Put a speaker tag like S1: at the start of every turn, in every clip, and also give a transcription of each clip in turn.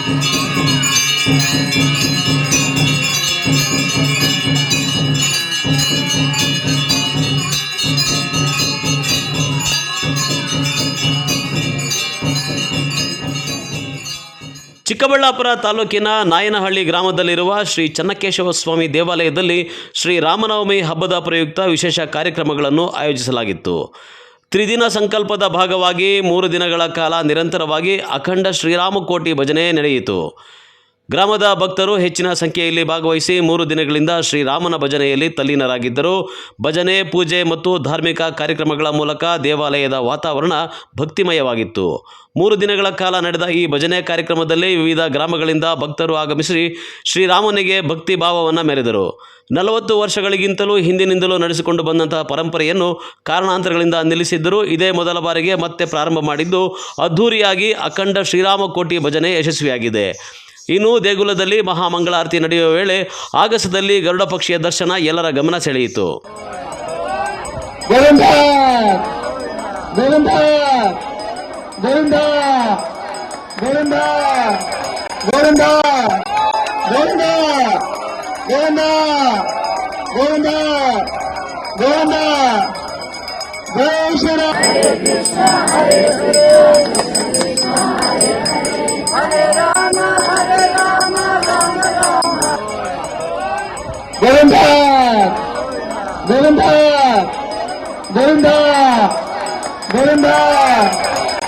S1: ಚಿಕ್ಕಬಳ್ಳಾಪುರ ತಾಲೂಕಿನ ನಾಯನಹಳ್ಳಿ ಗ್ರಾಮದಲ್ಲಿರುವ ಶ್ರೀ ಚನ್ನಕೇಶವ ಸ್ವಾಮಿ ದೇವಾಲಯದಲ್ಲಿ ಶ್ರೀ ರಾಮನವಮಿ ಹಬ್ಬದ ಪ್ರಯುಕ್ತ ವಿಶೇಷ ಕಾರ್ಯಕ್ರಮಗಳನ್ನು ಆಯೋಜಿಸಲಾಗಿತ್ತು. ತ್ರಿದಿನ ಸಂಕಲ್ಪದ ಭಾಗವಾಗಿ 3 ದಿನಗಳ ಕಾಲ ನಿರಂತರವಾಗಿ ಅಖಂಡ ಶ್ರೀರಾಮಕೋಟಿ ಭಜನೆ ನಡೆಯಿತು. ಗ್ರಾಮದ ಭಕ್ತರು ಹೆಚ್ಚಿನ ಸಂಖ್ಯೆಯಲ್ಲಿ ಭಾಗವಹಿಸಿ 3 ದಿನಗಳಿಂದ ಶ್ರೀರಾಮನ ಭಜನೆಯಲ್ಲಿ ತಲ್ಲೀನರಾಗಿದ್ದರು. ಭಜನೆ, ಪೂಜೆ ಮತ್ತು ಧಾರ್ಮಿಕ ಕಾರ್ಯಕ್ರಮಗಳ ಮೂಲಕ ದೇವಾಲಯದ ವಾತಾವರಣ ಭಕ್ತಿಮಯವಾಗಿತ್ತು. 3 ದಿನಗಳ ಕಾಲ ನಡೆದ ಈ ಭಜನೆ ಕಾರ್ಯಕ್ರಮದಲ್ಲಿ ವಿವಿಧ ಗ್ರಾಮಗಳಿಂದ ಭಕ್ತರು ಆಗಮಿಸಿ ಶ್ರೀರಾಮನಿಗೆ ಭಕ್ತಿ ಭಾವವನ್ನು ಮೆರೆದರು. 40 ವರ್ಷಗಳಿಗಿಂತಲೂ ಹಿಂದಿನಿಂದಲೂ ನಡೆಸಿಕೊಂಡು ಬಂದಂತಹ ಪರಂಪರೆಯನ್ನು ಕಾರಣಾಂತರಗಳಿಂದ ನಿಲ್ಲಿಸಿದ್ದರೂ ಇದೇ ಮೊದಲ ಬಾರಿಗೆ ಮತ್ತೆ ಪ್ರಾರಂಭ ಮಾಡಿದ್ದು ಅದ್ಧೂರಿಯಾಗಿ ಅಖಂಡ ಶ್ರೀರಾಮಕೋಟಿ ಭಜನೆ ಯಶಸ್ವಿಯಾಗಿದೆ. ಇನ್ನು ದೇಗುಲದಲ್ಲಿ ಮಹಾಮಂಗಳಾರತಿ ನಡೆಯುವ ವೇಳೆ ಆಗಸದಲ್ಲಿ ಗರುಡ ಪಕ್ಷಿಯ ದರ್ಶನ ಎಲ್ಲರ ಗಮನ ಸೆಳೆಯಿತು.
S2: Govinda, Govinda, Govinda, Govinda,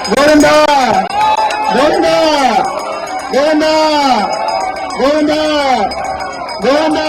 S2: Govinda, Govinda, Govinda, Govinda, Govinda.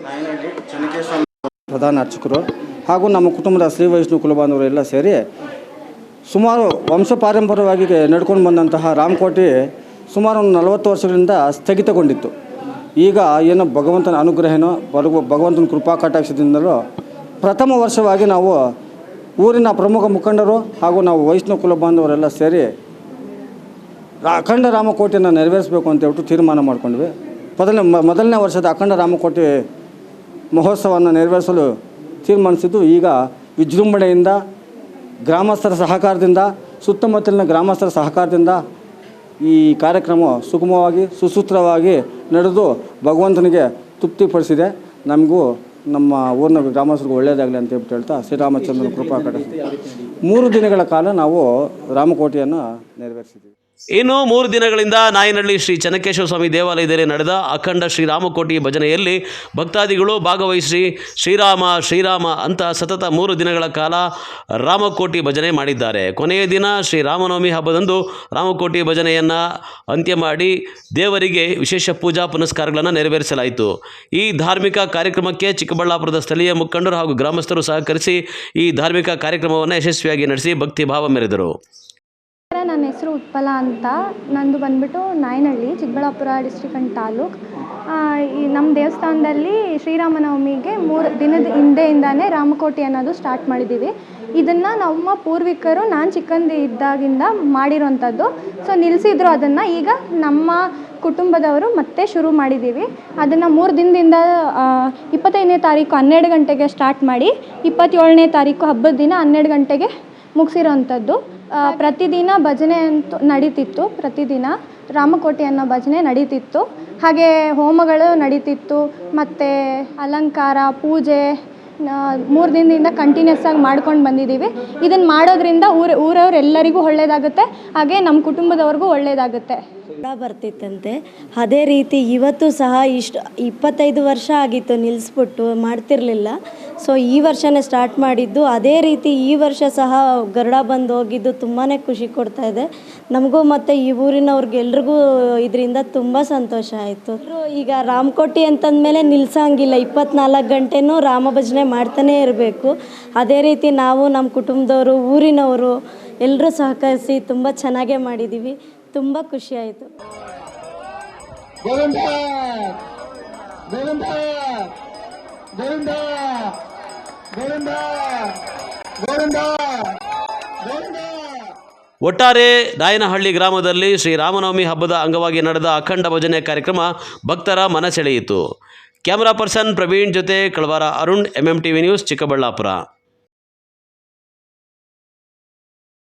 S3: Nayanahalli Chennakeshava ಪ್ರಧಾನ ಅರ್ಚಕರು ಹಾಗೂ ನಮ್ಮ ಕುಟುಂಬದ ಶ್ರೀ ವೈಷ್ಣು ಕುಲಬಾಂಧವರು ಎಲ್ಲ ಸೇರಿ ಸುಮಾರು ವಂಶ ಪಾರಂಪರ್ಯವಾಗಿ ನಡ್ಕೊಂಡು ಬಂದಂತಹ ರಾಮಕೋಟೆ ಸುಮಾರು ಒಂದು 40 ವರ್ಷಗಳಿಂದ ಸ್ಥಗಿತಗೊಂಡಿತ್ತು. ಈಗ ಏನೋ ಭಗವಂತನ ಅನುಗ್ರಹನೋ ಭಗವಂತನ ಕೃಪಾ ಕಟಾಕ್ಷದಿಂದಲೂ ಪ್ರಥಮ ವರ್ಷವಾಗಿ ನಾವು ಊರಿನ ಪ್ರಮುಖ ಮುಖಂಡರು ಹಾಗೂ ನಾವು ವೈಷ್ಣವ ಕುಲಬಾಂಧವರೆಲ್ಲ ಸೇರಿ ಅಖಂಡ ರಾಮಕೋಟೆಯನ್ನು ನೆರವೇರಿಸಬೇಕು ಅಂತ ಹೇಳ್ಬಿಟ್ಟು ತೀರ್ಮಾನ ಮಾಡಿಕೊಂಡ್ವಿ. ಮೊದಲನೇ ವರ್ಷದ ಅಖಂಡ ರಾಮಕೋಟೆ ಮಹೋತ್ಸವವನ್ನು ನೆರವೇರಿಸಲು ತೀರ್ಮಾನಿಸಿದ್ದು ಈಗ ವಿಜೃಂಭಣೆಯಿಂದ ಗ್ರಾಮಸ್ಥರ ಸಹಕಾರದಿಂದ ಸುತ್ತಮುತ್ತಲಿನ ಗ್ರಾಮಸ್ಥರ ಸಹಕಾರದಿಂದ ಈ ಕಾರ್ಯಕ್ರಮ ಸುಗಮವಾಗಿ ಸುಸೂತ್ರವಾಗಿ ನಡೆದು ಭಗವಂತನಿಗೆ ತೃಪ್ತಿಪಡಿಸಿದೆ. ನಮಗೂ ನಮ್ಮ ಊರಿನ ಗ್ರಾಮಸ್ಥರಿಗೂ ಒಳ್ಳೆಯದಾಗಲಿ ಅಂತ ಹೇಳ್ತಾ ಶ್ರೀರಾಮಚಂದ್ರನ ಕೃಪಾ ಕಟಾಕ್ಷ 3 ದಿನಗಳ ಕಾಲ ನಾವು ರಾಮಕೋಟೆಯನ್ನು ನೆರವೇರಿಸಿದ್ದೀವಿ.
S1: ಇನ್ನು 3 ದಿನಗಳಿಂದ ನಾಯನಹಳ್ಳಿ ಶ್ರೀ ಚೆನ್ನಕೇಶವ ಸ್ವಾಮಿ ದೇವಾಲಯದಲ್ಲಿ ನಡೆದ ಅಖಂಡ ಶ್ರೀರಾಮಕೋಟಿ ಭಜನೆಯಲ್ಲಿ ಭಕ್ತಾದಿಗಳು ಭಾಗವಹಿಸಿ ಶ್ರೀರಾಮ ಅಂತ ಸತತ 3 ದಿನಗಳ ಕಾಲ ರಾಮಕೋಟಿ ಭಜನೆ ಮಾಡಿದ್ದಾರೆ. ಕೊನೆಯ ದಿನ ಶ್ರೀರಾಮನವಮಿ ಹಬ್ಬದಂದು ರಾಮಕೋಟಿ ಭಜನೆಯನ್ನು ಅಂತ್ಯ ಮಾಡಿ ದೇವರಿಗೆ ವಿಶೇಷ ಪೂಜಾ ಪುನಸ್ಕಾರಗಳನ್ನು ನೆರವೇರಿಸಲಾಯಿತು. ಈ ಧಾರ್ಮಿಕ ಕಾರ್ಯಕ್ರಮಕ್ಕೆ ಚಿಕ್ಕಬಳ್ಳಾಪುರದ ಸ್ಥಳೀಯ ಮುಖಂಡರು ಹಾಗೂ ಗ್ರಾಮಸ್ಥರು ಸಹಕರಿಸಿ ಈ ಧಾರ್ಮಿಕ ಕಾರ್ಯಕ್ರಮವನ್ನು ಯಶಸ್ವಿಯಾಗಿ ನಡೆಸಿ ಭಕ್ತಿ ಭಾವ ಮೆರೆದರು.
S4: ನನ್ನ ಹೆಸರು ಉತ್ಪಲ ಅಂತ. ನಂದು ಬಂದ್ಬಿಟ್ಟು ನಾಯನಹಳ್ಳಿ, ಚಿಕ್ಕಬಳ್ಳಾಪುರ ಡಿಸ್ಟ್ರಿಕ್ಟ್ ಅಂಡ್ ತಾಲೂಕು. ಈ ನಮ್ಮ ದೇವಸ್ಥಾನದಲ್ಲಿ ಶ್ರೀರಾಮನವಮಿಗೆ 3 ದಿನದ ಹಿಂದೆಯಿಂದಾನೇ ರಾಮಕೋಟಿ ಅನ್ನೋದು ಸ್ಟಾರ್ಟ್ ಮಾಡಿದ್ದೀವಿ. ಇದನ್ನು ನಮ್ಮ ಪೂರ್ವಿಕರು ನಾನು ಚಿಕ್ಕಂದು ಇದ್ದಾಗಿಂದ ಮಾಡಿರೋವಂಥದ್ದು. ಸೊ ನಿಲ್ಲಿಸಿದ್ರು ಅದನ್ನು. ಈಗ ನಮ್ಮ ಕುಟುಂಬದವರು ಮತ್ತೆ ಶುರು ಮಾಡಿದ್ದೀವಿ. ಅದನ್ನು 3 ದಿನದಿಂದ 25ನೇ ತಾರೀಕು 12 ಗಂಟೆಗೆ ಸ್ಟಾರ್ಟ್ ಮಾಡಿ 27ನೇ ತಾರೀಕು ಹಬ್ಬದ ದಿನ 12 ಗಂಟೆಗೆ ಮುಗಿಸಿರೋವಂಥದ್ದು. ಪ್ರತಿದಿನ ಭಜನೆ ಅಂತೂ ನಡೀತಿತ್ತು. ಪ್ರತಿದಿನ ರಾಮಕೋಟಿ ಅನ್ನೋ ಭಜನೆ ನಡೀತಿತ್ತು. ಹಾಗೆ ಹೋಮಗಳು ನಡೀತಿತ್ತು. ಮತ್ತು ಅಲಂಕಾರ, ಪೂಜೆ 3 ದಿನದಿಂದ ಕಂಟಿನ್ಯೂಸ್ ಆಗಿ ಮಾಡ್ಕೊಂಡು ಬಂದಿದ್ದೀವಿ. ಇದನ್ನು ಮಾಡೋದ್ರಿಂದ ಊರವರೆಲ್ಲರಿಗೂ ಒಳ್ಳೆಯದಾಗುತ್ತೆ, ಹಾಗೆ ನಮ್ಮ ಕುಟುಂಬದವ್ರಿಗೂ ಒಳ್ಳೆಯದಾಗುತ್ತೆ.
S5: ಬರ್ತಿತ್ತಂತೆ. ಅದೇ ರೀತಿ ಇವತ್ತು ಸಹ 25 ವರ್ಷ ಆಗಿತ್ತು ನಿಲ್ಲಿಸ್ಬಿಟ್ಟು ಮಾಡ್ತಿರಲಿಲ್ಲ. ಸೊ ಈ ವರ್ಷನೇ ಸ್ಟಾರ್ಟ್ ಮಾಡಿದ್ದು. ಅದೇ ರೀತಿ ಈ ವರ್ಷ ಸಹ ಗರುಡ ಬಂದು ಹೋಗಿದ್ದು ತುಂಬಾ ಖುಷಿ ಕೊಡ್ತಾ ಇದೆ ನಮಗೂ ಮತ್ತು ಈ ಊರಿನವ್ರಿಗೆಲ್ರಿಗೂ. ಇದರಿಂದ ತುಂಬ ಸಂತೋಷ ಆಯಿತು. ಈಗ ರಾಮಕೋಟಿ ಅಂತಂದಮೇಲೆ ನಿಲ್ಲಿಸೋಂಗಿಲ್ಲ, 24 ಗಂಟೆನೂ ರಾಮ ಭಜನೆ ಮಾಡ್ತಾನೇ ಇರಬೇಕು. ಅದೇ ರೀತಿ ನಾವು ನಮ್ಮ ಕುಟುಂಬದವರು, ಊರಿನವರು ಎಲ್ಲರೂ ಸಹಕರಿಸಿ ತುಂಬ ಚೆನ್ನಾಗೇ ಮಾಡಿದ್ದೀವಿ. ತುಂಬ ಖುಷಿ ಆಯಿತು.
S2: ಗೋವಿಂದ ಗೋವಿಂದ ಗೋವಿಂದ ಗೋವಿಂದ ಗೋವಿಂದ ಗೋವಿಂದ.
S1: ಒಟ್ಟಾರೆ ನಾಯನಹಳ್ಳಿ ಗ್ರಾಮದಲ್ಲಿ ಶ್ರೀರಾಮನವಮಿ ಹಬ್ಬದ ಅಂಗವಾಗಿ ನಡೆದ ಅಖಂಡ ಭಜನೆ ಕಾರ್ಯಕ್ರಮ ಭಕ್ತರ ಮನ ಸೆಳೆಯಿತು. ಕ್ಯಾಮರಾ ಪರ್ಸನ್ ಪ್ರವೀಣ್ ಜೊತೆ ಕಳವಾರ ಅರುಣ್, MMTV ನ್ಯೂಸ್, ಚಿಕ್ಕಬಳ್ಳಾಪುರ.